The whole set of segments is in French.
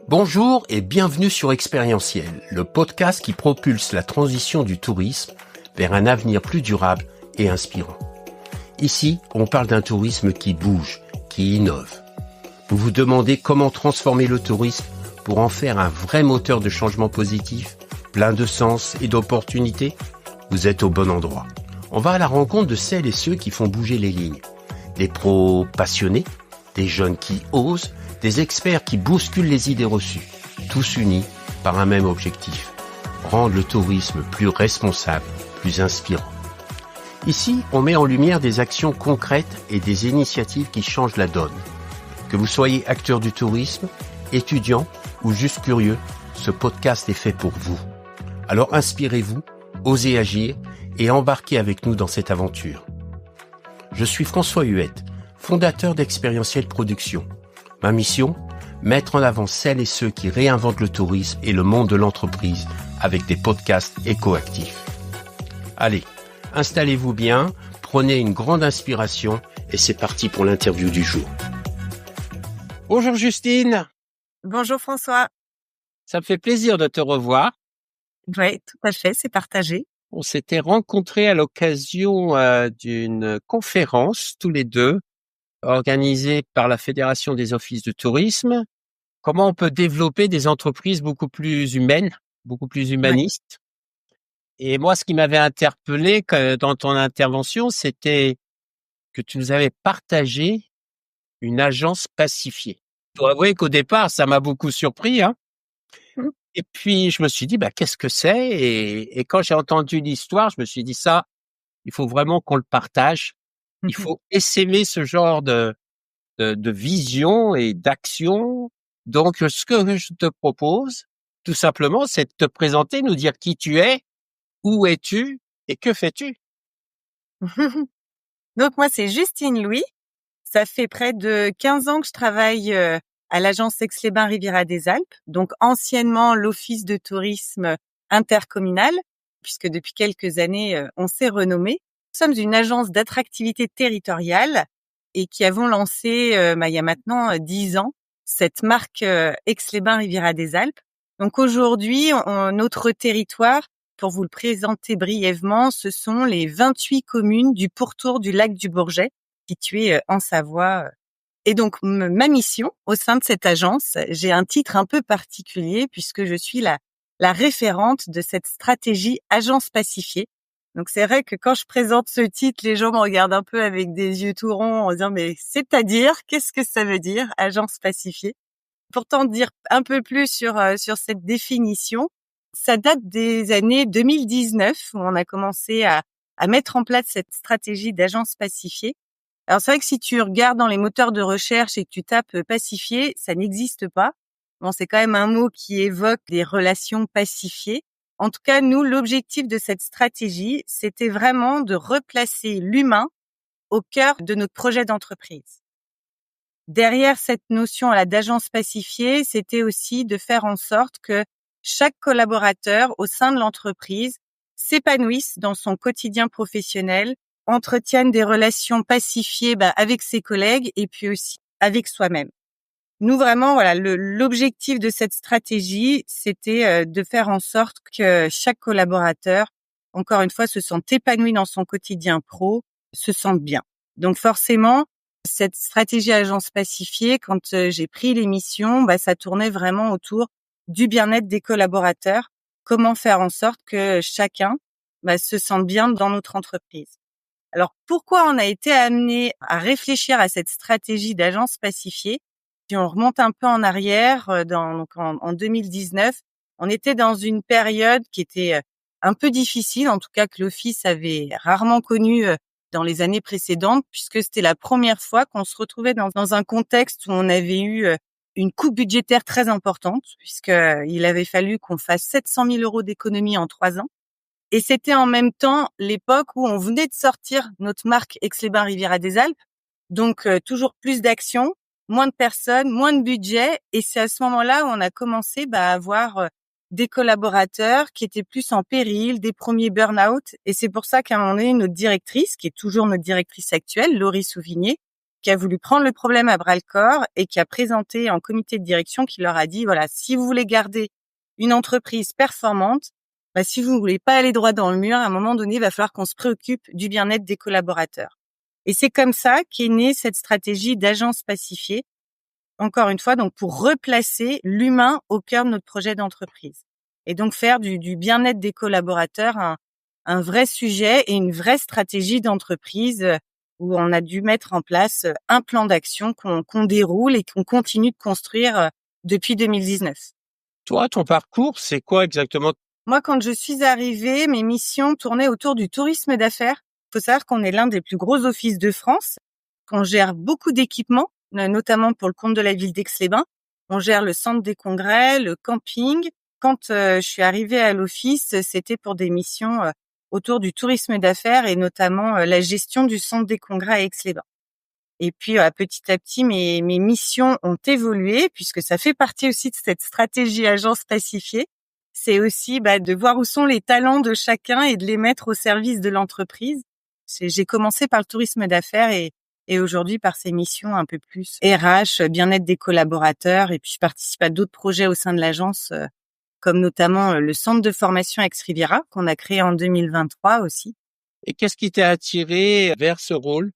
Bonjour et bienvenue sur Expérientiel, le podcast qui propulse la transition du tourisme vers un avenir plus durable et inspirant. Ici, on parle d'un tourisme qui bouge, qui innove. Vous vous demandez comment transformer le tourisme pour en faire un vrai moteur de changement positif, plein de sens et d'opportunités? Vous êtes au bon endroit. On va à la rencontre de celles et ceux qui font bouger les lignes. Des pros passionnés, des jeunes qui osent, des experts qui bousculent les idées reçues, tous unis par un même objectif, rendre le tourisme plus responsable, plus inspirant. Ici, on met en lumière des actions concrètes et des initiatives qui changent la donne. Que vous soyez acteur du tourisme, étudiant ou juste curieux, ce podcast est fait pour vous. Alors inspirez-vous, osez agir et embarquez avec nous dans cette aventure. Je suis François Huette, fondateur d'Expérientiel Production. Ma mission, mettre en avant celles et ceux qui réinventent le tourisme et le monde de l'entreprise avec des podcasts écoactifs. Allez, installez-vous bien, prenez une grande inspiration et c'est parti pour l'interview du jour. Bonjour Justine. Bonjour François. Ça me fait plaisir de te revoir. Oui, tout à fait, c'est partagé. On s'était rencontrés à l'occasion d'une conférence, tous les deux, organisée par la Fédération des offices de tourisme. Comment on peut développer des entreprises beaucoup plus humaines, beaucoup plus humanistes. Et moi, ce qui m'avait interpellé dans ton intervention, c'était que tu nous avais partagé une agence pacifiée. Je dois avouer qu'au départ, ça m'a beaucoup surpris, hein. Mmh. Et puis, je me suis dit, qu'est-ce que c'est? Et quand j'ai entendu l'histoire, je me suis dit, ça, il faut vraiment qu'on le partage. Il faut essaimer ce genre de vision et d'action. Donc, ce que je te propose, tout simplement, c'est de te présenter, nous dire qui tu es, où es-tu et que fais-tu? Donc moi, c'est Justine Louis. Ça fait près de 15 ans que je travaille à l'agence Aix-les-Bains Riviera des Alpes, donc anciennement l'office de tourisme intercommunal, puisque depuis quelques années, on s'est renommé. Nous sommes une agence d'attractivité territoriale et qui avons lancé, il y a maintenant 10 ans, cette marque Aix-les-Bains Riviera des Alpes. Donc aujourd'hui, notre territoire, pour vous le présenter brièvement, ce sont les 28 communes du pourtour du lac du Bourget, situé en Savoie. Et donc, ma mission au sein de cette agence, j'ai un titre un peu particulier puisque je suis la référente de cette stratégie agence pacifiée. Donc, c'est vrai que quand je présente ce titre, les gens me regardent un peu avec des yeux tout ronds en disant « mais c'est-à-dire, qu'est-ce que ça veut dire, agence pacifiée ?» Pourtant, dire un peu plus sur cette définition, ça date des années 2019 où on a commencé à mettre en place cette stratégie d'agence pacifiée. Alors c'est vrai que si tu regardes dans les moteurs de recherche et que tu tapes pacifié, ça n'existe pas. Bon, c'est quand même un mot qui évoque des relations pacifiées. En tout cas, nous, l'objectif de cette stratégie, c'était vraiment de replacer l'humain au cœur de notre projet d'entreprise. Derrière cette notion d'agence pacifiée, c'était aussi de faire en sorte que chaque collaborateur au sein de l'entreprise s'épanouisse dans son quotidien professionnel, entretienne des relations pacifiées avec ses collègues et puis aussi avec soi-même. Nous, vraiment, l'objectif de cette stratégie, c'était de faire en sorte que chaque collaborateur, encore une fois, se sente épanoui dans son quotidien pro, se sente bien. Donc forcément, cette stratégie agence pacifiée, quand j'ai pris l'émission, ça tournait vraiment autour du bien-être des collaborateurs. Comment faire en sorte que chacun se sente bien dans notre entreprise. Alors, pourquoi on a été amené à réfléchir à cette stratégie d'agence pacifiée? Si on remonte un peu en arrière, en 2019, on était dans une période qui était un peu difficile, en tout cas que l'office avait rarement connue dans les années précédentes, puisque c'était la première fois qu'on se retrouvait dans un contexte où on avait eu une coupe budgétaire très importante, puisqu'il avait fallu qu'on fasse 700 000 € d'économies en 3 ans. Et c'était en même temps l'époque où on venait de sortir notre marque Aix-les-Bains Riviera des Alpes. Donc, toujours plus d'actions, moins de personnes, moins de budget. Et c'est à ce moment-là où on a commencé à avoir des collaborateurs qui étaient plus en péril, des premiers burn-out. Et c'est pour ça qu'à un moment donné, notre directrice, qui est toujours notre directrice actuelle, Laurie Souvigné, qui a voulu prendre le problème à bras-le-corps et qui a présenté en comité de direction, qui leur a dit, voilà, si vous voulez garder une entreprise performante, si vous voulez pas aller droit dans le mur, à un moment donné, il va falloir qu'on se préoccupe du bien-être des collaborateurs. Et c'est comme ça qu'est née cette stratégie d'agence pacifiée. Encore une fois, donc pour replacer l'humain au cœur de notre projet d'entreprise. Et donc faire du bien-être des collaborateurs un vrai sujet et une vraie stratégie d'entreprise où on a dû mettre en place un plan d'action qu'on déroule et qu'on continue de construire depuis 2019. Toi, ton parcours, c'est quoi exactement? Moi, quand je suis arrivée, mes missions tournaient autour du tourisme d'affaires. Il faut savoir qu'on est l'un des plus gros offices de France, qu'on gère beaucoup d'équipements, notamment pour le compte de la ville d'Aix-les-Bains. On gère le centre des congrès, le camping. Quand je suis arrivée à l'office, c'était pour des missions autour du tourisme d'affaires et notamment la gestion du centre des congrès à Aix-les-Bains. Et puis, petit à petit, mes missions ont évolué puisque ça fait partie aussi de cette stratégie agence pacifiée. C'est aussi de voir où sont les talents de chacun et de les mettre au service de l'entreprise. J'ai commencé par le tourisme d'affaires et aujourd'hui par ces missions un peu plus RH, bien-être des collaborateurs. Et puis, je participe à d'autres projets au sein de l'agence, comme notamment le centre de formation Aix-Riviera qu'on a créé en 2023 aussi. Et qu'est-ce qui t'a attiré vers ce rôle?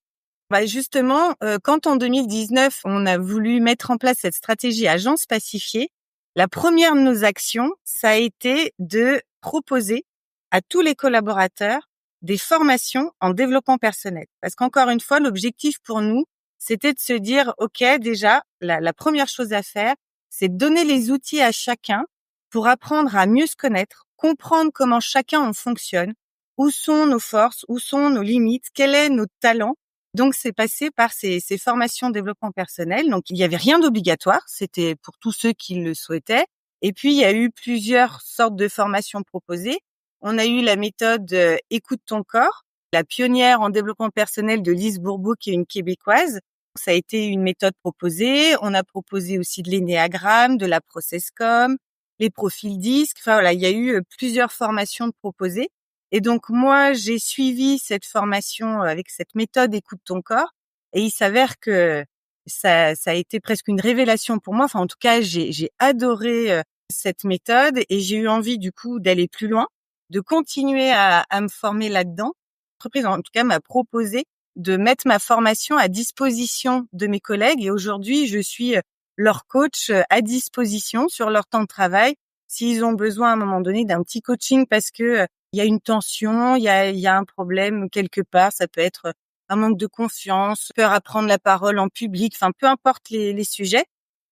Justement, quand en 2019, on a voulu mettre en place cette stratégie agence pacifiée, la première de nos actions, ça a été de proposer à tous les collaborateurs des formations en développement personnel. Parce qu'encore une fois, l'objectif pour nous, c'était de se dire, OK, déjà, la première chose à faire, c'est de donner les outils à chacun pour apprendre à mieux se connaître, comprendre comment chacun on fonctionne, où sont nos forces, où sont nos limites, quel est notre talent. Donc, c'est passé par ces formations de développement personnel. Donc, il n'y avait rien d'obligatoire. C'était pour tous ceux qui le souhaitaient. Et puis, il y a eu plusieurs sortes de formations proposées. On a eu la méthode Écoute ton corps, la pionnière en développement personnel de Lise Bourbeau, qui est une Québécoise. Ça a été une méthode proposée. On a proposé aussi de l'énéagramme, de la processcom, les profils disques. Enfin, voilà, il y a eu plusieurs formations proposées. Et donc, moi, j'ai suivi cette formation avec cette méthode Écoute ton corps. Et il s'avère que ça a été presque une révélation pour moi. Enfin, en tout cas, j'ai adoré cette méthode et j'ai eu envie, du coup, d'aller plus loin, de continuer à me former là-dedans. L'entreprise, en tout cas, m'a proposé de mettre ma formation à disposition de mes collègues. Et aujourd'hui, je suis leur coach à disposition sur leur temps de travail. S'ils ont besoin à un moment donné d'un petit coaching parce que il y a une tension, il y a un problème quelque part, ça peut être un manque de confiance, peur à prendre la parole en public, enfin peu importe les sujets.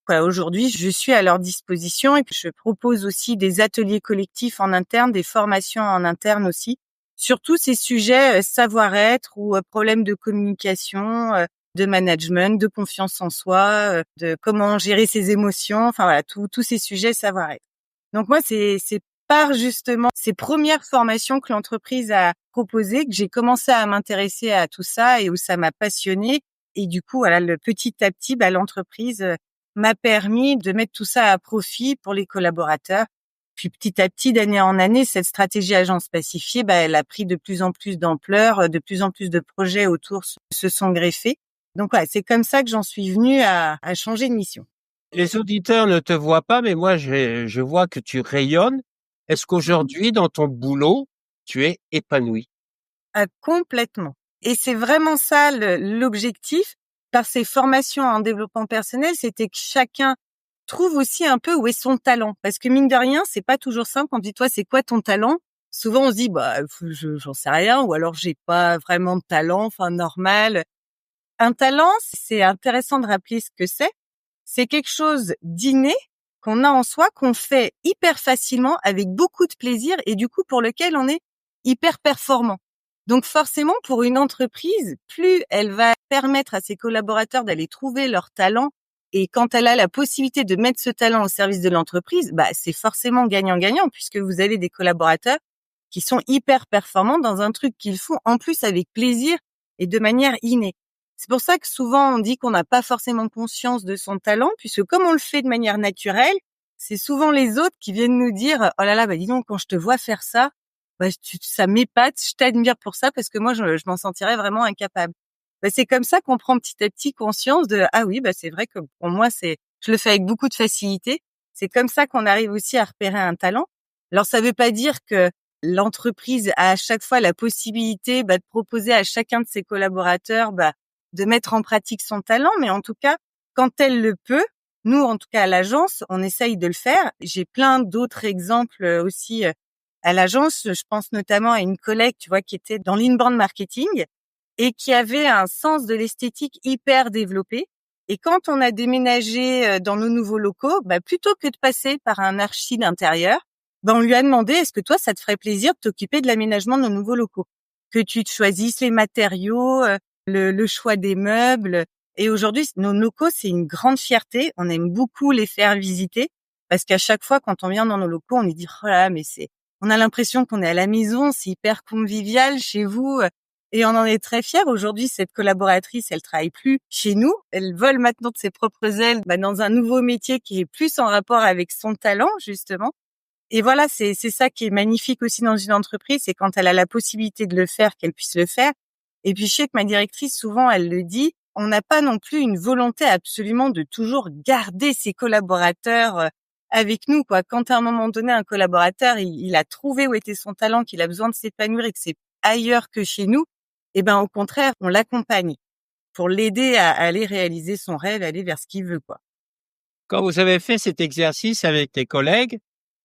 Voilà, aujourd'hui, je suis à leur disposition et puis je propose aussi des ateliers collectifs en interne, des formations en interne aussi, sur tous ces sujets savoir-être ou problèmes de communication, de management, de confiance en soi, de comment gérer ses émotions, enfin voilà, tous ces sujets savoir-être. Donc moi, c'est par justement ces premières formations que l'entreprise a proposées que j'ai commencé à m'intéresser à tout ça et où ça m'a passionnée. Et du coup, voilà, petit à petit, l'entreprise m'a permis de mettre tout ça à profit pour les collaborateurs. Puis petit à petit, d'année en année, cette stratégie agence pacifiée, elle a pris de plus en plus d'ampleur, de plus en plus de projets autour se sont greffés. Donc voilà, c'est comme ça que j'en suis venue à changer de mission. Les auditeurs ne te voient pas, mais moi, je vois que tu rayonnes. Est-ce qu'aujourd'hui, dans ton boulot, tu es épanoui? Complètement. Et c'est vraiment ça l'objectif par ces formations en développement personnel, c'était que chacun trouve aussi un peu où est son talent. Parce que mine de rien, c'est pas toujours simple. On dit, toi, c'est quoi ton talent? Souvent, on se dit, j'en sais rien, ou alors j'ai pas vraiment de talent, enfin, normal. Un talent, c'est intéressant de rappeler ce que c'est. C'est quelque chose d'inné qu'on a en soi, qu'on fait hyper facilement, avec beaucoup de plaisir, et du coup, pour lequel on est hyper performant. Donc forcément, pour une entreprise, plus elle va permettre à ses collaborateurs d'aller trouver leur talent, et quand elle a la possibilité de mettre ce talent au service de l'entreprise, c'est forcément gagnant-gagnant, puisque vous avez des collaborateurs qui sont hyper performants dans un truc qu'ils font en plus avec plaisir et de manière innée. C'est pour ça que souvent on dit qu'on n'a pas forcément conscience de son talent, puisque comme on le fait de manière naturelle, c'est souvent les autres qui viennent nous dire « Oh là là, dis donc, quand je te vois faire ça, ça m'épate, je t'admire pour ça parce que moi, je m'en sentirais vraiment incapable. » c'est comme ça qu'on prend petit à petit conscience de ah oui, c'est vrai que pour moi je le fais avec beaucoup de facilité. C'est comme ça qu'on arrive aussi à repérer un talent. Alors ça veut pas dire que l'entreprise a à chaque fois la possibilité de proposer à chacun de ses collaborateurs de mettre en pratique son talent, mais en tout cas, quand elle le peut, nous en tout cas à l'agence, on essaye de le faire. J'ai plein d'autres exemples aussi à l'agence. Je pense notamment à une collègue, tu vois, qui était dans l'inbound marketing et qui avait un sens de l'esthétique hyper développé. Et quand on a déménagé dans nos nouveaux locaux, plutôt que de passer par un archi d'intérieur, on lui a demandé, est-ce que toi, ça te ferait plaisir de t'occuper de l'aménagement de nos nouveaux locaux? Que tu te choisisses les matériaux, le choix des meubles. Et aujourd'hui, nos locaux, c'est une grande fierté. On aime beaucoup les faire visiter parce qu'à chaque fois, quand on vient dans nos locaux, on lui dit, oh là, mais on a l'impression qu'on est à la maison, c'est hyper convivial chez vous. Et on en est très fiers. Aujourd'hui, cette collaboratrice, elle travaille plus chez nous. Elle vole maintenant de ses propres ailes dans un nouveau métier qui est plus en rapport avec son talent, justement. Et voilà, c'est ça qui est magnifique aussi dans une entreprise, c'est quand elle a la possibilité de le faire, qu'elle puisse le faire. Et puis, je sais que ma directrice, souvent, elle le dit, on n'a pas non plus une volonté absolument de toujours garder ses collaborateurs avec nous, quoi. Quand à un moment donné, un collaborateur, il a trouvé où était son talent, qu'il a besoin de s'épanouir et que c'est ailleurs que chez nous, au contraire, on l'accompagne pour l'aider à aller réaliser son rêve, aller vers ce qu'il veut, quoi. Quand vous avez fait cet exercice avec tes collègues,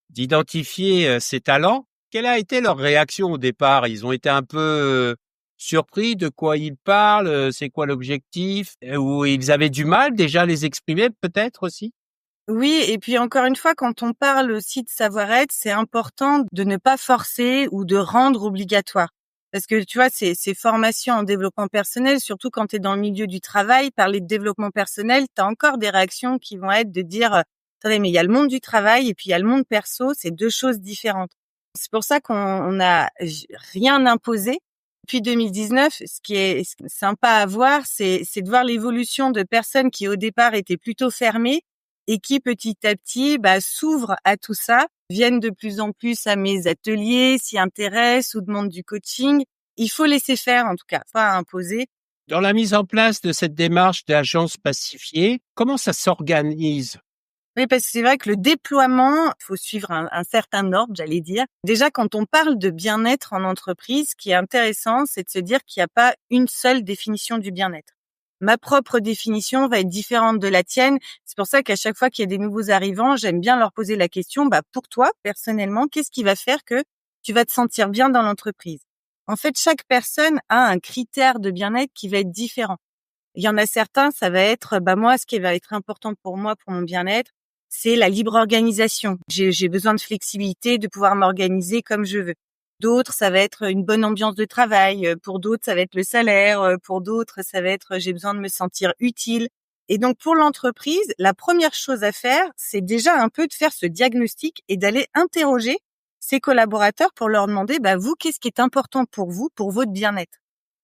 d'identifier ses talents, quelle a été leur réaction au départ? Ils ont été un peu surpris de quoi ils parlent, c'est quoi l'objectif? Ou ils avaient du mal déjà à les exprimer peut-être aussi? Oui, et puis encore une fois, quand on parle aussi de savoir-être, c'est important de ne pas forcer ou de rendre obligatoire. Parce que tu vois, ces formations en développement personnel, surtout quand tu es dans le milieu du travail, parler de développement personnel, tu as encore des réactions qui vont être de dire attendez, mais il y a le monde du travail et puis il y a le monde perso, c'est deux choses différentes. C'est pour ça qu'on n'a rien imposé. Depuis 2019, ce qui est sympa à voir, c'est de voir l'évolution de personnes qui au départ étaient plutôt fermées et qui petit à petit s'ouvrent à tout ça, viennent de plus en plus à mes ateliers, s'y intéressent ou demandent du coaching. Il faut laisser faire en tout cas, pas imposer. Dans la mise en place de cette démarche d'agence pacifiée, comment ça s'organise? Oui, parce que c'est vrai que le déploiement, il faut suivre un certain ordre, j'allais dire. Déjà, quand on parle de bien-être en entreprise, ce qui est intéressant, c'est de se dire qu'il n'y a pas une seule définition du bien-être. Ma propre définition va être différente de la tienne. C'est pour ça qu'à chaque fois qu'il y a des nouveaux arrivants, j'aime bien leur poser la question, pour toi, personnellement, qu'est-ce qui va faire que tu vas te sentir bien dans l'entreprise? En fait, chaque personne a un critère de bien-être qui va être différent. Il y en a certains, ça va être, moi, ce qui va être important pour moi, pour mon bien-être, c'est la libre organisation. J'ai besoin de flexibilité, de pouvoir m'organiser comme je veux. D'autres, ça va être une bonne ambiance de travail. Pour d'autres, ça va être le salaire. Pour d'autres, ça va être j'ai besoin de me sentir utile. Et donc, pour l'entreprise, la première chose à faire, c'est déjà un peu de faire ce diagnostic et d'aller interroger ses collaborateurs pour leur demander, vous, qu'est-ce qui est important pour vous, pour votre bien-être?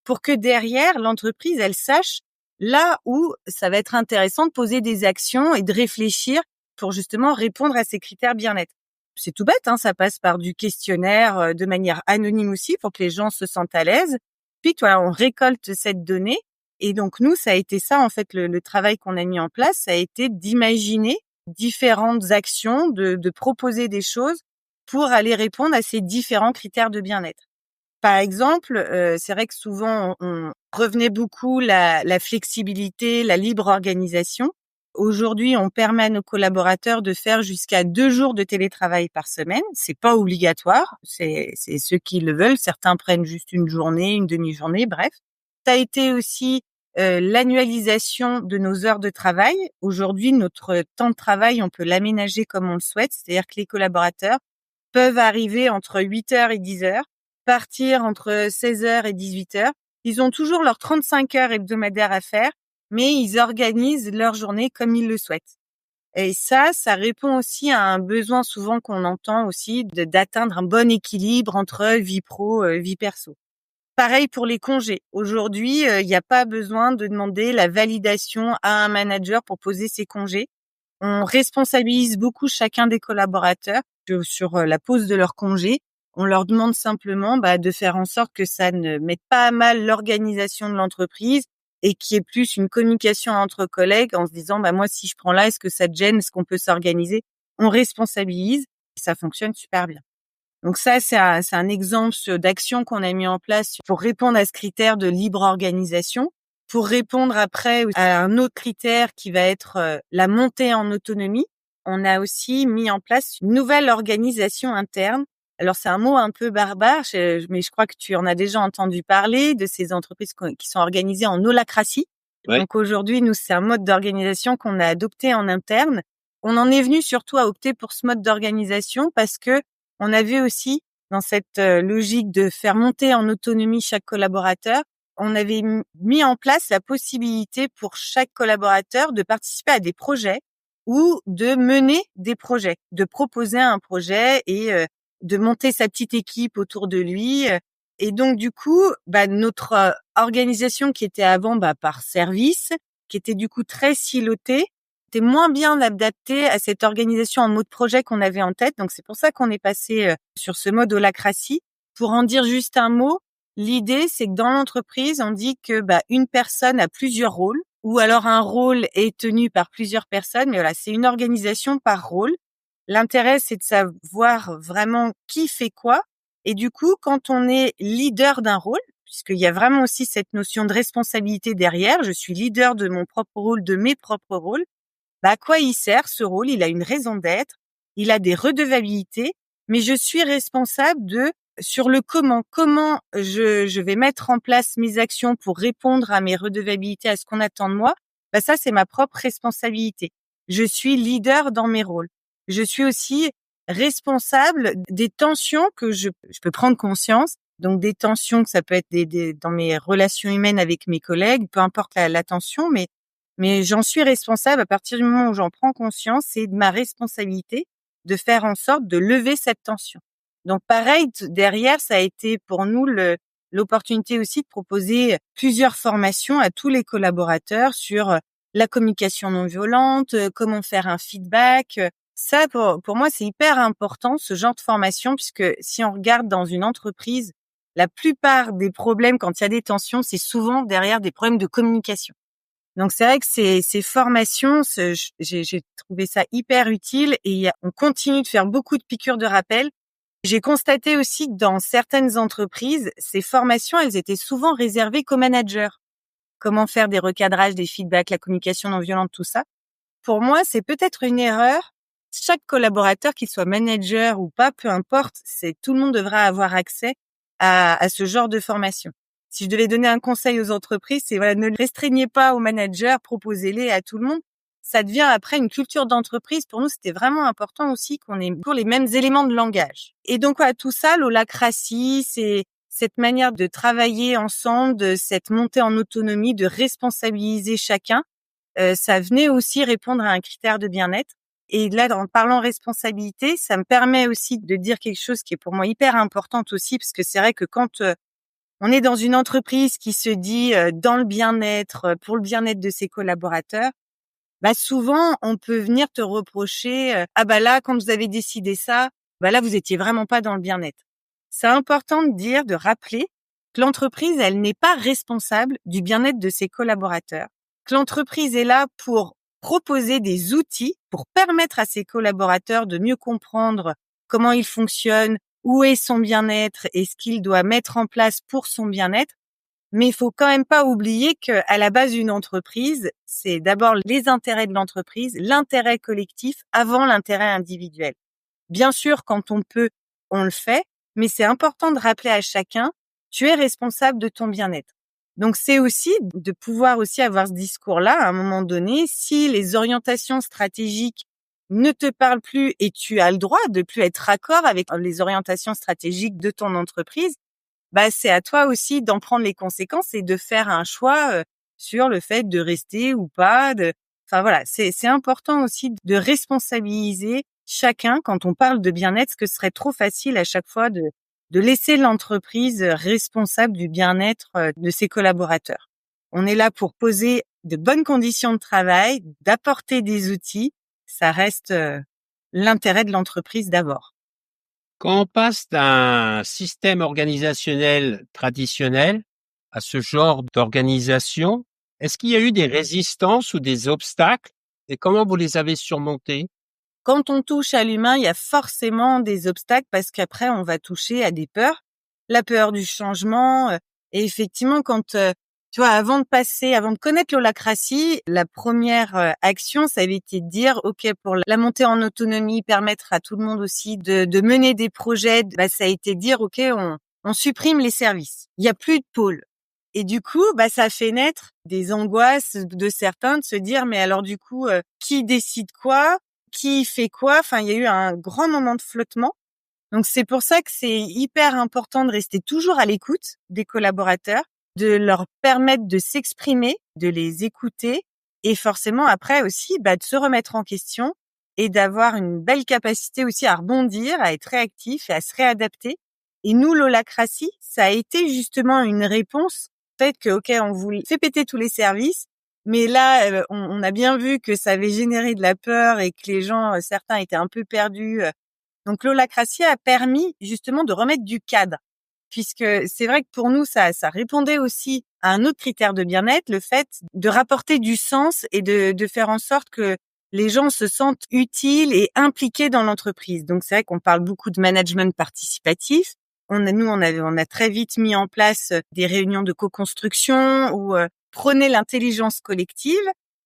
Pour que derrière, l'entreprise, elle sache là où ça va être intéressant de poser des actions et de réfléchir pour justement répondre à ces critères bien-être. C'est tout bête, ça passe par du questionnaire de manière anonyme aussi pour que les gens se sentent à l'aise. Puis, on récolte cette donnée. Et donc, nous, ça a été ça, en fait, le travail qu'on a mis en place, ça a été d'imaginer différentes actions, de proposer des choses pour aller répondre à ces différents critères de bien-être. Par exemple, c'est vrai que souvent, on revenait beaucoup la flexibilité, la libre organisation. Aujourd'hui, on permet à nos collaborateurs de faire jusqu'à 2 jours de télétravail par semaine. C'est pas obligatoire, c'est ceux qui le veulent. Certains prennent juste une journée, une demi-journée, bref. Ça a été aussi l'annualisation de nos heures de travail. Aujourd'hui, notre temps de travail, on peut l'aménager comme on le souhaite, c'est-à-dire que les collaborateurs peuvent arriver entre 8h et 10h, partir entre 16h et 18h. Ils ont toujours leurs 35 heures hebdomadaires à faire, mais ils organisent leur journée comme ils le souhaitent. Et ça répond aussi à un besoin souvent qu'on entend aussi d'atteindre un bon équilibre entre vie pro, vie perso. Pareil pour les congés. Aujourd'hui, il n'y a pas besoin de demander la validation à un manager pour poser ses congés. On responsabilise beaucoup chacun des collaborateurs sur la pose de leur congé. On leur demande simplement de faire en sorte que ça ne mette pas à mal l'organisation de l'entreprise et qui est plus une communication entre collègues en se disant, moi, si je prends là, est-ce que ça te gêne? Est-ce qu'on peut s'organiser? On responsabilise et ça fonctionne super bien. Donc ça, c'est un exemple d'action qu'on a mis en place pour répondre à ce critère de libre organisation. Pour répondre après à un autre critère qui va être la montée en autonomie, on a aussi mis en place une nouvelle organisation interne. Alors c'est un mot un peu barbare, mais je crois que tu en as déjà entendu parler de ces entreprises qui sont organisées en holacratie. Ouais. Donc aujourd'hui, nous, c'est un mode d'organisation qu'on a adopté en interne. On en est venu surtout à opter pour ce mode d'organisation parce que on avait aussi, dans cette logique de faire monter en autonomie chaque collaborateur, on avait mis en place la possibilité pour chaque collaborateur de participer à des projets ou de mener des projets, de proposer un projet et de monter sa petite équipe autour de lui. Et donc, du coup, notre organisation qui était avant par service, qui était du coup très silotée, était moins bien adaptée à cette organisation en mode projet qu'on avait en tête. Donc, c'est pour ça qu'on est passé sur ce mode holacratie. Pour en dire juste un mot, l'idée, c'est que dans l'entreprise, on dit que une personne a plusieurs rôles, ou alors un rôle est tenu par plusieurs personnes. Mais voilà, c'est une organisation par rôle. L'intérêt, c'est de savoir vraiment qui fait quoi. Et du coup, quand on est leader d'un rôle, puisqu'il y a vraiment aussi cette notion de responsabilité derrière, je suis leader de mon propre rôle, de mes propres rôles, à quoi il sert ce rôle? Il a une raison d'être, il a des redevabilités, mais je suis responsable sur le comment. Comment je vais mettre en place mes actions pour répondre à mes redevabilités, à ce qu'on attend de moi? Ça, c'est ma propre responsabilité. Je suis leader dans mes rôles. Je suis aussi responsable des tensions que je peux prendre conscience. Donc, des tensions que ça peut être dans mes relations humaines avec mes collègues, peu importe la tension, mais j'en suis responsable à partir du moment où j'en prends conscience. C'est de ma responsabilité de faire en sorte de lever cette tension. Donc pareil, derrière, ça a été pour nous l'opportunité aussi de proposer plusieurs formations à tous les collaborateurs sur la communication non violente, comment faire un feedback. Ça, pour moi, c'est hyper important, ce genre de formation, puisque si on regarde dans une entreprise, la plupart des problèmes, quand il y a des tensions, c'est souvent derrière des problèmes de communication. Donc c'est vrai que ces formations, j'ai trouvé ça hyper utile et on continue de faire beaucoup de piqûres de rappel. J'ai constaté aussi que dans certaines entreprises, ces formations, elles étaient souvent réservées qu'aux managers. Comment faire des recadrages, des feedbacks, la communication non violente, tout ça. Pour moi, c'est peut-être une erreur. Chaque collaborateur, qu'il soit manager ou pas, peu importe, tout le monde devra avoir accès à ce genre de formation. Si je devais donner un conseil aux entreprises, c'est ne le restreignez pas aux managers, proposez-les à tout le monde. Ça devient après une culture d'entreprise. Pour nous, c'était vraiment important aussi qu'on ait toujours les mêmes éléments de langage. Et donc, tout ça, l'holacratie, c'est cette manière de travailler ensemble, de cette montée en autonomie, de responsabiliser chacun. Ça venait aussi répondre à un critère de bien-être. Et là, en parlant responsabilité, ça me permet aussi de dire quelque chose qui est pour moi hyper importante aussi, parce que c'est vrai que quand on est dans une entreprise qui se dit dans le bien-être, pour le bien-être de ses collaborateurs, souvent on peut venir te reprocher là quand vous avez décidé ça, là vous étiez vraiment pas dans le bien-être. C'est important de rappeler que l'entreprise, elle n'est pas responsable du bien-être de ses collaborateurs. Que l'entreprise est là pour proposer des outils pour permettre à ses collaborateurs de mieux comprendre comment ils fonctionnent, où est son bien-être et ce qu'il doit mettre en place pour son bien-être. Mais il faut quand même pas oublier qu'à la base d'une entreprise, c'est d'abord les intérêts de l'entreprise, l'intérêt collectif avant l'intérêt individuel. Bien sûr, quand on peut, on le fait, mais c'est important de rappeler à chacun, tu es responsable de ton bien-être. Donc c'est aussi de pouvoir aussi avoir ce discours-là à un moment donné, si les orientations stratégiques ne te parlent plus et tu as le droit de plus être raccord avec les orientations stratégiques de ton entreprise, c'est à toi aussi d'en prendre les conséquences et de faire un choix sur le fait de rester ou pas. C'est important aussi de responsabiliser chacun quand on parle de bien-être, parce que ce serait trop facile à chaque fois de laisser l'entreprise responsable du bien-être de ses collaborateurs. On est là pour poser de bonnes conditions de travail, d'apporter des outils. Ça reste l'intérêt de l'entreprise d'abord. Quand on passe d'un système organisationnel traditionnel à ce genre d'organisation, Est-ce qu'il y a eu des résistances ou des obstacles et comment vous les avez surmontés? Quand on touche à l'humain, il y a forcément des obstacles parce qu'après on va toucher à des peurs. La peur du changement, et effectivement quand, tu vois, avant de connaître l'holacratie, la première, action, ça avait été de dire: «OK, pour la montée en autonomie, permettre à tout le monde aussi de mener des projets», ça a été de dire: «OK, on supprime les services. Il y a plus de pôle». Et du coup, ça fait naître des angoisses de certains de se dire: «Mais alors du coup, qui décide quoi? Qui fait quoi?» Enfin, il y a eu un grand moment de flottement. Donc c'est pour ça que c'est hyper important de rester toujours à l'écoute des collaborateurs, de leur permettre de s'exprimer, de les écouter et forcément après aussi, de se remettre en question et d'avoir une belle capacité aussi à rebondir, à être réactif et à se réadapter. Et nous, l'holacratie, ça a été justement une réponse au fait que, OK, on vous fait péter tous les services, mais là, on a bien vu que ça avait généré de la peur et que les gens, certains étaient un peu perdus. Donc l'holacratie a permis justement de remettre du cadre, puisque c'est vrai que pour nous, ça répondait aussi à un autre critère de bien-être, le fait de rapporter du sens et de faire en sorte que les gens se sentent utiles et impliqués dans l'entreprise. Donc c'est vrai qu'on parle beaucoup de management participatif. On a très vite mis en place des réunions de co-construction où prôner l'intelligence collective,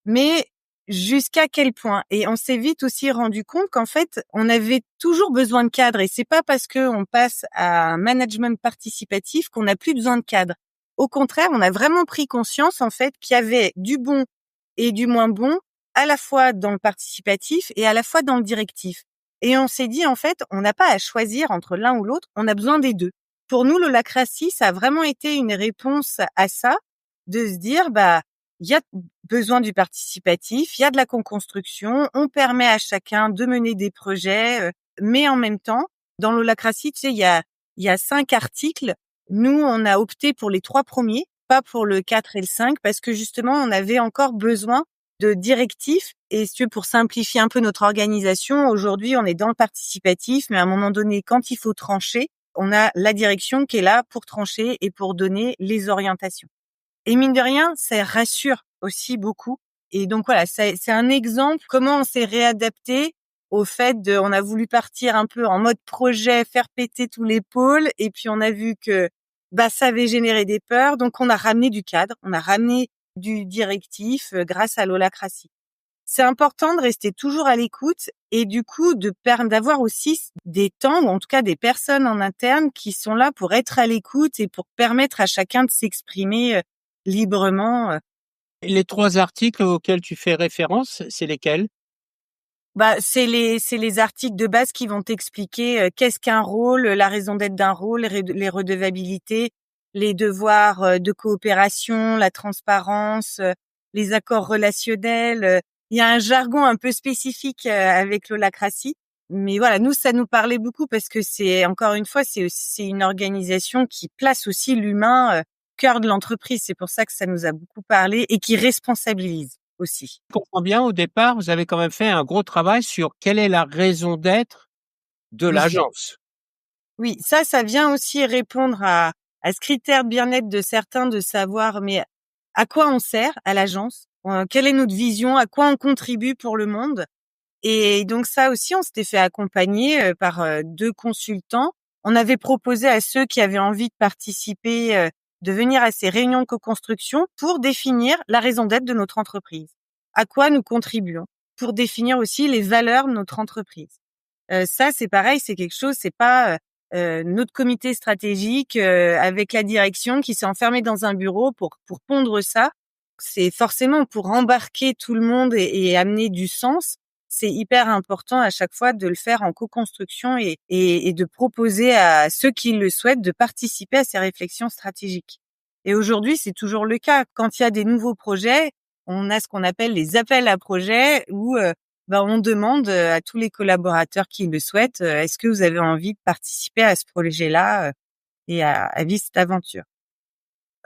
mais jusqu'à quel point? Et on s'est vite aussi rendu compte qu'en fait, on avait toujours besoin de cadre et c'est pas parce que on passe à un management participatif qu'on n'a plus besoin de cadre. Au contraire, on a vraiment pris conscience, en fait, qu'il y avait du bon et du moins bon, à la fois dans le participatif et à la fois dans le directif. Et on s'est dit, en fait, on n'a pas à choisir entre l'un ou l'autre, on a besoin des deux. Pour nous, l'holacratie, ça a vraiment été une réponse à ça, de se dire, il y a besoin du participatif, il y a de la co-construction, on permet à chacun de mener des projets, mais en même temps, dans l'holacratie, tu sais, il y a 5 articles. Nous, on a opté pour les 3 premiers, pas pour le 4 et le 5, parce que justement, on avait encore besoin de directifs. Et si tu veux, pour simplifier un peu notre organisation, aujourd'hui, on est dans le participatif, mais à un moment donné, quand il faut trancher, on a la direction qui est là pour trancher et pour donner les orientations. Et mine de rien, ça rassure aussi beaucoup. Et donc voilà, c'est un exemple comment on s'est réadapté au fait on a voulu partir un peu en mode projet, faire péter tous les pôles, et puis on a vu que ça avait généré des peurs, donc on a ramené du cadre, on a ramené du directif grâce à l'holacratie. C'est important de rester toujours à l'écoute et du coup d'avoir aussi des temps, ou en tout cas des personnes en interne qui sont là pour être à l'écoute et pour permettre à chacun de s'exprimer librement. Et les 3 articles auxquels tu fais référence, c'est lesquels? C'est les articles de base qui vont t'expliquer qu'est-ce qu'un rôle, la raison d'être d'un rôle, les redevabilités, les devoirs de coopération, la transparence, les accords relationnels. Il y a un jargon un peu spécifique avec l'holacratie, mais voilà, nous ça nous parlait beaucoup parce que c'est encore une fois c'est une organisation qui place aussi l'humain cœur de l'entreprise. C'est pour ça que ça nous a beaucoup parlé et qui responsabilise aussi. Je comprends bien, au départ, vous avez quand même fait un gros travail sur quelle est la raison d'être de Oui. l'agence. Oui, ça vient aussi répondre à ce critère de bien-être de certains, de savoir mais à quoi on sert à l'agence, quelle est notre vision, à quoi on contribue pour le monde. Et donc ça aussi, on s'était fait accompagner par 2 consultants. On avait proposé à ceux qui avaient envie de participer de venir à ces réunions de co-construction pour définir la raison d'être de notre entreprise. À quoi nous contribuons, pour définir aussi les valeurs de notre entreprise. Ça, c'est pareil, c'est quelque chose, c'est pas notre comité stratégique avec la direction qui s'est enfermé dans un bureau pour pondre ça. C'est forcément pour embarquer tout le monde et amener du sens. C'est hyper important à chaque fois de le faire en co-construction et de proposer à ceux qui le souhaitent de participer à ces réflexions stratégiques. Et aujourd'hui, c'est toujours le cas. Quand il y a des nouveaux projets, on a ce qu'on appelle les appels à projets où on demande à tous les collaborateurs qui le souhaitent, est-ce que vous avez envie de participer à ce projet-là et à vivre cette aventure.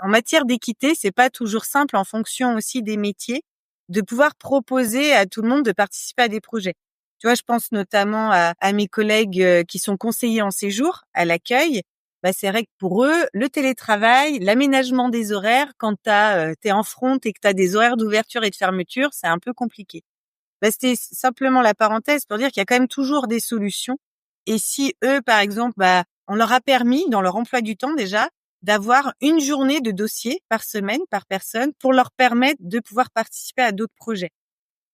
En matière d'équité, c'est pas toujours simple en fonction aussi des métiers de pouvoir proposer à tout le monde de participer à des projets. Tu vois, je pense notamment à mes collègues qui sont conseillers en séjour, à l'accueil. bah, c'est vrai que pour eux, le télétravail, l'aménagement des horaires, quand t'es en front et que t'as des horaires d'ouverture et de fermeture, c'est un peu compliqué. Bah, c'était simplement la parenthèse pour dire qu'il y a quand même toujours des solutions. Et si eux, par exemple, bah, on leur a permis, dans leur emploi du temps déjà, d'avoir une journée de dossier par semaine, par personne, pour leur permettre de pouvoir participer à d'autres projets.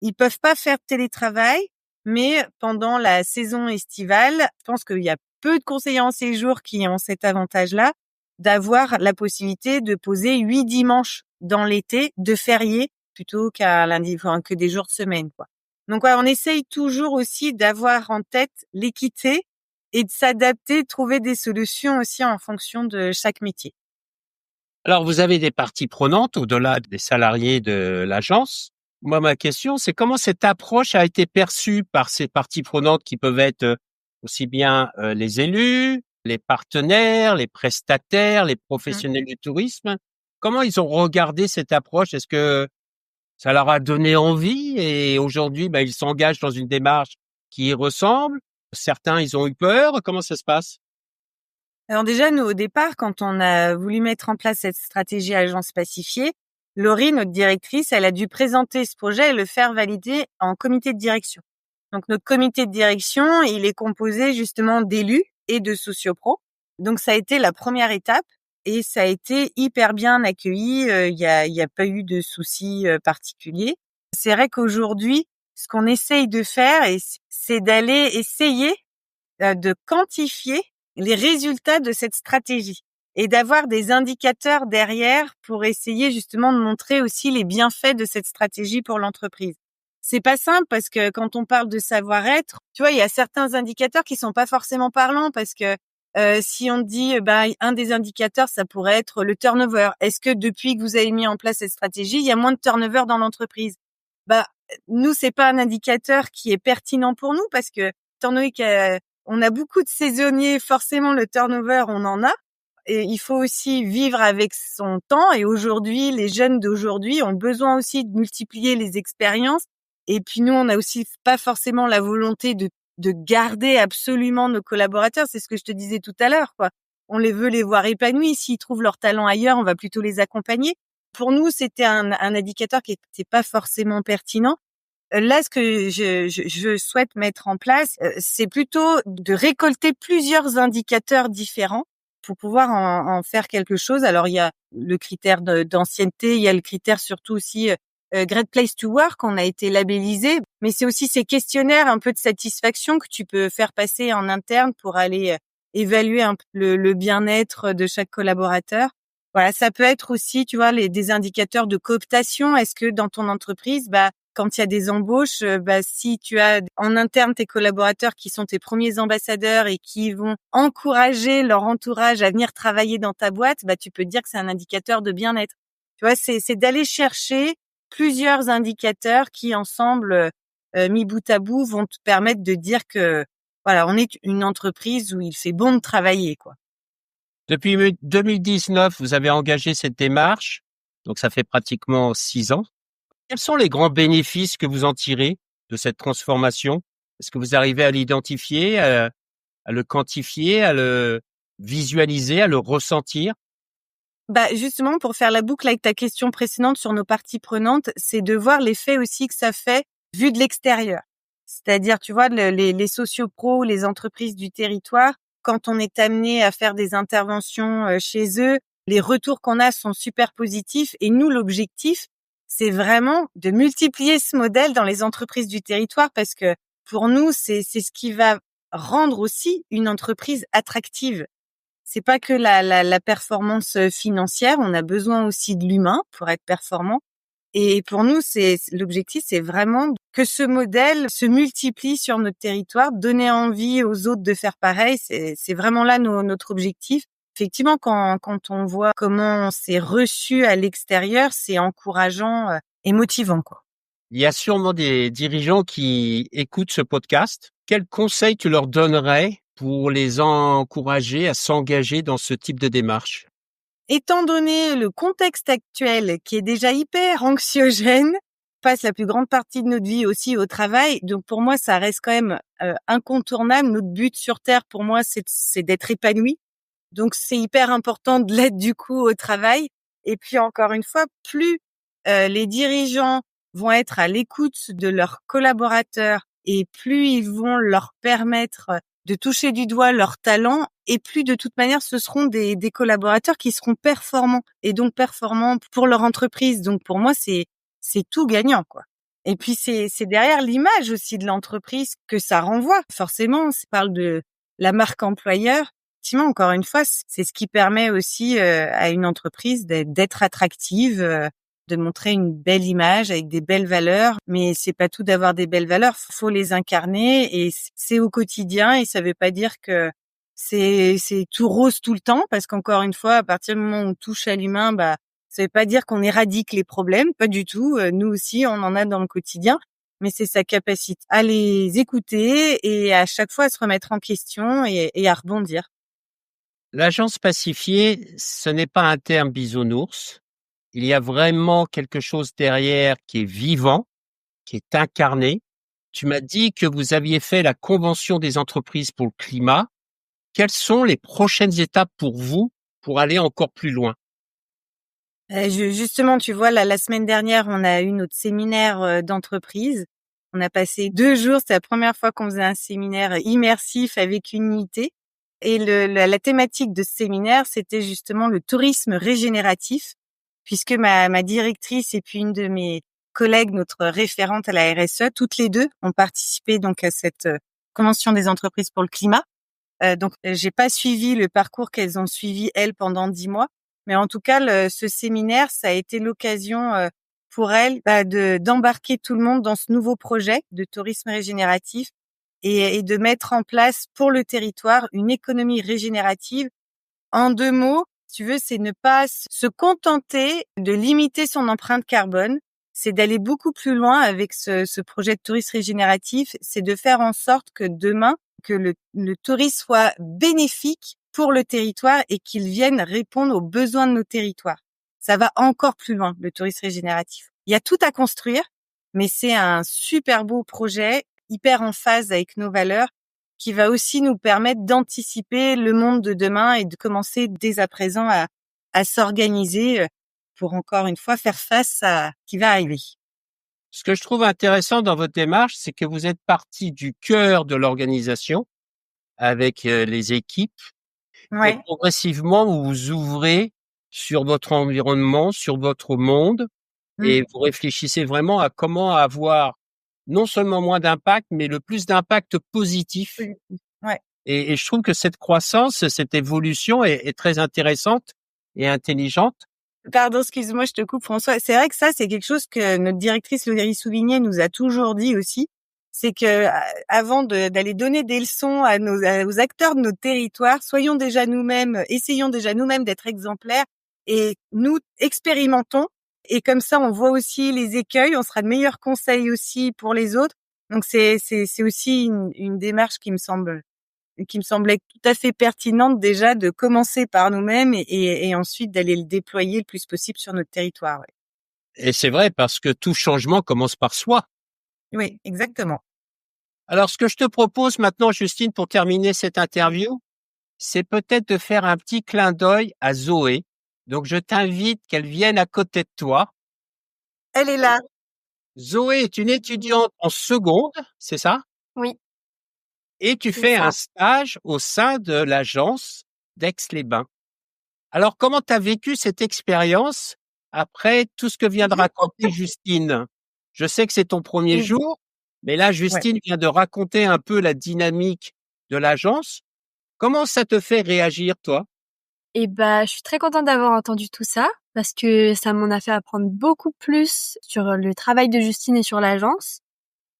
Ils peuvent pas faire de télétravail, mais pendant la saison estivale, je pense qu'il y a peu de conseillers en séjour qui ont cet avantage-là, d'avoir la possibilité de poser 8 dimanches dans l'été de fériés plutôt qu'un lundi, enfin, que des jours de semaine, quoi. Donc, ouais, on essaye toujours aussi d'avoir en tête l'équité et de s'adapter, de trouver des solutions aussi en fonction de chaque métier. Alors, vous avez des parties prenantes au-delà des salariés de l'agence. Moi, ma question, c'est comment cette approche a été perçue par ces parties prenantes qui peuvent être aussi bien les élus, les partenaires, les prestataires, les Mmh. professionnels du tourisme. Comment ils ont regardé cette approche? Est-ce que ça leur a donné envie et aujourd'hui, ils s'engagent dans une démarche qui y ressemble? Certains, ils ont eu peur. Comment ça se passe? Alors déjà, nous, au départ, quand on a voulu mettre en place cette stratégie agence pacifiée, Laurie, notre directrice, elle a dû présenter ce projet et le faire valider en comité de direction. Donc notre comité de direction, il est composé justement d'élus et de sociopros. Donc ça a été la première étape et ça a été hyper bien accueilli. Il y a pas eu de soucis particuliers. C'est vrai qu'aujourd'hui, ce qu'on essaye de faire, c'est d'aller essayer de quantifier les résultats de cette stratégie et d'avoir des indicateurs derrière pour essayer justement de montrer aussi les bienfaits de cette stratégie pour l'entreprise. C'est pas simple parce que quand on parle de savoir-être, tu vois, il y a certains indicateurs qui sont pas forcément parlants parce que si on dit un des indicateurs, ça pourrait être le turnover. Est-ce que depuis que vous avez mis en place cette stratégie, il y a moins de turnover dans l'entreprise? Bah nous, c'est pas un indicateur qui est pertinent pour nous parce que étant donné qu'on a beaucoup de saisonniers, forcément le turnover, on en a. Et il faut aussi vivre avec son temps. Et aujourd'hui, les jeunes d'aujourd'hui ont besoin aussi de multiplier les expériences. Et puis nous, on a aussi pas forcément la volonté de garder absolument nos collaborateurs. C'est ce que je te disais tout à l'heure, quoi. On les veut les voir épanouis. S'ils trouvent leur talent ailleurs, on va plutôt les accompagner. Pour nous, c'était un indicateur qui était pas forcément pertinent. Là, ce que je souhaite mettre en place, c'est plutôt de récolter plusieurs indicateurs différents pour pouvoir en faire quelque chose. Alors, il y a le critère d'ancienneté, il y a le critère surtout aussi Great Place to Work, on a été labellisé, mais c'est aussi ces questionnaires un peu de satisfaction que tu peux faire passer en interne pour aller évaluer un peu le bien-être de chaque collaborateur. Voilà, ça peut être aussi, tu vois, des indicateurs de cooptation. Est-ce que dans ton entreprise, quand il y a des embauches, si tu as en interne tes collaborateurs qui sont tes premiers ambassadeurs et qui vont encourager leur entourage à venir travailler dans ta boîte, tu peux te dire que c'est un indicateur de bien-être. Tu vois, c'est d'aller chercher plusieurs indicateurs qui ensemble, mis bout à bout, vont te permettre de dire que voilà, on est une entreprise où il fait bon de travailler, quoi. Depuis 2019, vous avez engagé cette démarche, donc ça fait pratiquement 6 ans. Quels sont les grands bénéfices que vous en tirez de cette transformation? Est-ce que vous arrivez à l'identifier, à le quantifier, à le visualiser, à le ressentir? Justement, pour faire la boucle avec ta question précédente sur nos parties prenantes, c'est de voir l'effet aussi que ça fait vu de l'extérieur. C'est-à-dire, tu vois, les sociopros, les entreprises du territoire, quand on est amené à faire des interventions chez eux, les retours qu'on a sont super positifs. Et nous, l'objectif, c'est vraiment de multiplier ce modèle dans les entreprises du territoire parce que pour nous, c'est ce qui va rendre aussi une entreprise attractive. C'est pas que la performance financière, on a besoin aussi de l'humain pour être performant. Et pour nous, c'est l'objectif, c'est vraiment que ce modèle se multiplie sur notre territoire, donner envie aux autres de faire pareil. C'est vraiment là notre objectif. Effectivement, quand on voit comment c'est reçu à l'extérieur, c'est encourageant et motivant, quoi. Il y a sûrement des dirigeants qui écoutent ce podcast. Quels conseils tu leur donnerais pour les encourager à s'engager dans ce type de démarche? Étant donné le contexte actuel qui est déjà hyper anxiogène, on passe la plus grande partie de notre vie aussi au travail. Donc pour moi, ça reste quand même incontournable. Notre but sur Terre, pour moi, c'est d'être épanoui. Donc c'est hyper important de l'aide du coup au travail. Et puis encore une fois, plus les dirigeants vont être à l'écoute de leurs collaborateurs et plus ils vont leur permettre de toucher du doigt leurs talents, et plus de toute manière ce seront des collaborateurs qui seront performants et donc performants pour leur entreprise. Donc pour moi c'est tout gagnant quoi. Et puis c'est derrière l'image aussi de l'entreprise que ça renvoie. Forcément, on parle de la marque employeur. Effectivement, encore une fois, c'est ce qui permet aussi à une entreprise d'être attractive, de montrer une belle image avec des belles valeurs. Mais c'est pas tout d'avoir des belles valeurs, faut les incarner et c'est au quotidien. Et ça veut pas dire que c'est tout rose tout le temps, parce qu'encore une fois, à partir du moment où on touche à l'humain, ça veut pas dire qu'on éradique les problèmes, pas du tout. Nous aussi, on en a dans le quotidien, mais c'est sa capacité à les écouter et à chaque fois à se remettre en question et à rebondir. L'agence pacifiée, ce n'est pas un terme bisounours. Il y a vraiment quelque chose derrière qui est vivant, qui est incarné. Tu m'as dit que vous aviez fait la convention des entreprises pour le climat. Quelles sont les prochaines étapes pour vous pour aller encore plus loin? Justement, tu vois, la semaine dernière, on a eu notre séminaire d'entreprise. On a passé 2 jours. C'est la première fois qu'on faisait un séminaire immersif avec une unité. Et la thématique de ce séminaire, c'était justement le tourisme régénératif, puisque ma directrice et puis une de mes collègues, notre référente à la RSE, toutes les deux ont participé donc à cette convention des entreprises pour le climat. Donc, j'ai pas suivi le parcours qu'elles ont suivi elles pendant 10 mois, mais en tout cas, ce séminaire, ça a été l'occasion pour elles d'embarquer tout le monde dans ce nouveau projet de tourisme régénératif et de mettre en place pour le territoire une économie régénérative. En 2 mots, si tu veux, c'est ne pas se contenter de limiter son empreinte carbone, c'est d'aller beaucoup plus loin avec ce projet de tourisme régénératif, c'est de faire en sorte que demain, que le tourisme soit bénéfique pour le territoire et qu'il vienne répondre aux besoins de nos territoires. Ça va encore plus loin, le tourisme régénératif. Il y a tout à construire, mais c'est un super beau projet, hyper en phase avec nos valeurs, qui va aussi nous permettre d'anticiper le monde de demain et de commencer dès à présent à s'organiser pour encore une fois faire face à ce qui va arriver. Ce que je trouve intéressant dans votre démarche, c'est que vous êtes parti du cœur de l'organisation avec les équipes et Ouais. progressivement vous vous ouvrez sur votre environnement, sur votre monde Mmh. et vous réfléchissez vraiment à comment avoir non seulement moins d'impact, mais le plus d'impact positif. Oui. Ouais. Et je trouve que cette croissance, cette évolution est très intéressante et intelligente. Pardon, excuse-moi, je te coupe, François. C'est vrai que ça, c'est quelque chose que notre directrice Laurie Souvigné nous a toujours dit aussi. C'est que avant d'aller donner des leçons aux acteurs de notre territoire, soyons déjà nous-mêmes, essayons déjà nous-mêmes d'être exemplaires et nous expérimentons. Et comme ça, on voit aussi les écueils, on sera de meilleurs conseils aussi pour les autres. Donc c'est aussi une démarche qui me semblait tout à fait pertinente déjà de commencer par nous-mêmes et ensuite d'aller le déployer le plus possible sur notre territoire. Ouais. Et c'est vrai parce que tout changement commence par soi. Oui, exactement. Alors, ce que je te propose maintenant, Justine, pour terminer cette interview, c'est peut-être de faire un petit clin d'œil à Zoé. Donc, je t'invite qu'elle vienne à côté de toi. Elle est là. Zoé est une étudiante en seconde, c'est ça? Oui, Et tu c'est fais un ça. stage au sein de l'agence d'Aix-les-Bains. Alors, comment tu as vécu cette expérience après tout ce que vient de raconter Justine? Je sais que c'est ton premier Et jour, mais là, Ouais. Justine vient de raconter un peu la dynamique de l'agence. Comment ça te fait réagir, toi? je suis très contente d'avoir entendu tout ça parce que ça m'en a fait apprendre beaucoup plus sur le travail de Justine et sur l'agence.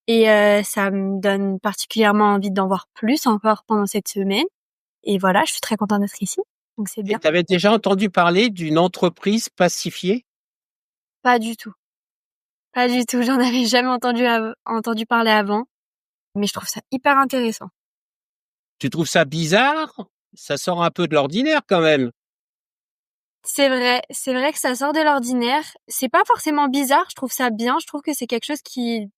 Et ça me donne particulièrement envie d'en voir plus encore pendant cette semaine. Et voilà, je suis très contente d'être ici. Donc c'est Et bien. tu avais déjà entendu parler d'une entreprise pacifiée? Pas du tout. Pas du tout. J'en avais jamais entendu parler avant. Mais je trouve ça hyper intéressant. Tu trouves ça bizarre? Ça sort un peu de l'ordinaire quand même. C'est vrai que ça sort de l'ordinaire. C'est pas forcément bizarre, je trouve ça bien. Je trouve que c'est quelque chose qui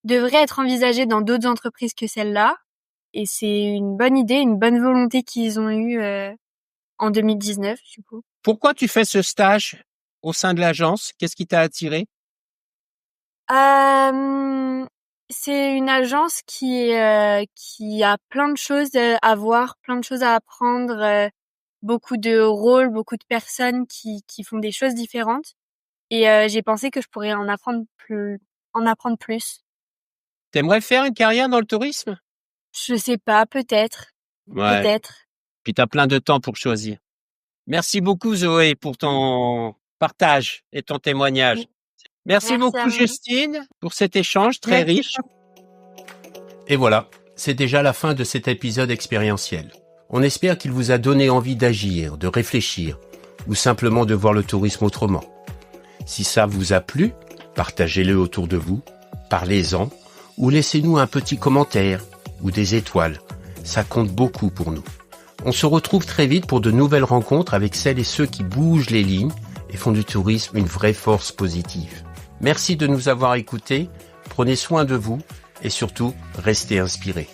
devrait être envisagé dans d'autres entreprises que celle-là. Et c'est une bonne idée, une bonne volonté qu'ils ont eue en 2019 du coup. Pourquoi tu fais ce stage au sein de l'agence? Qu'est-ce qui t'a attiré? C'est une agence qui a plein de choses à voir, plein de choses à apprendre, beaucoup de rôles, beaucoup de personnes qui font des choses différentes. Et j'ai pensé que je pourrais en apprendre plus. T'aimerais faire une carrière dans le tourisme? Je sais pas, peut-être. Ouais. Peut-être. Puis t'as plein de temps pour choisir. Merci beaucoup Zoé pour ton partage et ton témoignage. Merci Merci beaucoup à vous. Justine pour cet échange très riche. Et voilà, c'est déjà la fin de cet épisode expérientiel. On espère qu'il vous a donné envie d'agir, de réfléchir ou simplement de voir le tourisme autrement. Si ça vous a plu, partagez-le autour de vous, parlez-en ou laissez-nous un petit commentaire ou des étoiles. Ça compte beaucoup pour nous. On se retrouve très vite pour de nouvelles rencontres avec celles et ceux qui bougent les lignes et font du tourisme une vraie force positive. Merci de nous avoir écoutés, prenez soin de vous et surtout, restez inspirés.